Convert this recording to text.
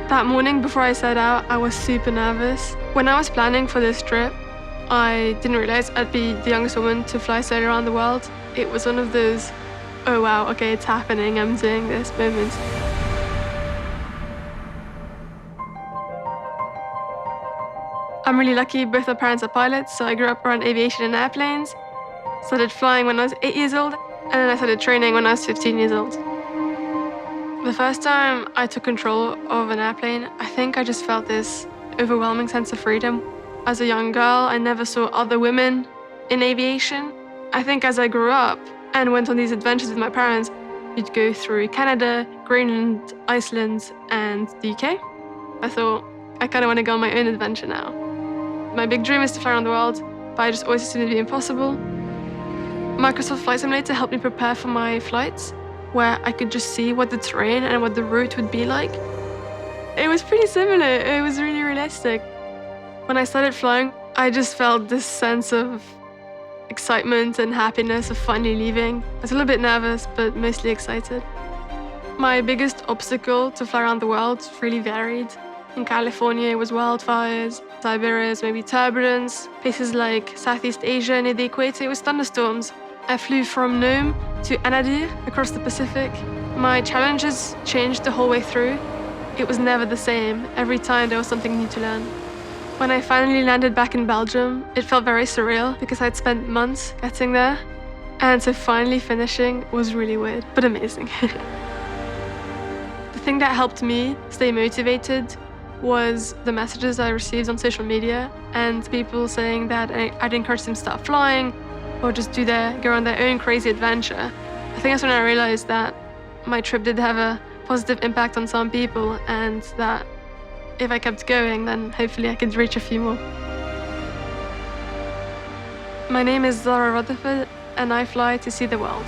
That morning before I set out, I was super nervous. When I was planning for this trip, I didn't realize I'd be the youngest woman to fly solo around the world. It was one of those, oh wow, okay, it's happening, I'm doing this moments. I'm really lucky, both my parents are pilots, so I grew up around aviation and airplanes. Started flying when I was 8 years old, and then I started training when I was 15 years old. The first time I took control of an airplane, I think I just felt this overwhelming sense of freedom. As a young girl, I never saw other women in aviation. I think as I grew up and went on these adventures with my parents, we'd go through Canada, Greenland, Iceland, and the UK. I thought, I kind of want to go on my own adventure now. My big dream is to fly around the world, but I just always assumed it'd be impossible. Microsoft Flight Simulator helped me prepare for my flights, where I could just see what the terrain and what the route would be like. It was pretty similar. It was really realistic. When I started flying, I just felt this sense of excitement and happiness of finally leaving. I was a little bit nervous, but mostly excited. My biggest obstacle to fly around the world really varied. In California, it was wildfires. Siberia is maybe turbulence. Places like Southeast Asia near the equator, it was thunderstorms. I flew from Nome to Anadyr across the Pacific. My challenges changed the whole way through. It was never the same. Every time there was something new to learn. When I finally landed back in Belgium, it felt very surreal because I'd spent months getting there. And so finally finishing was really weird, but amazing. The thing that helped me stay motivated was the messages I received on social media and people saying that I'd encourage them to start flying or just go on their own crazy adventure. I think that's when I realized that my trip did have a positive impact on some people and that if I kept going, then hopefully I could reach a few more. My name is Zara Rutherford and I fly to see the world.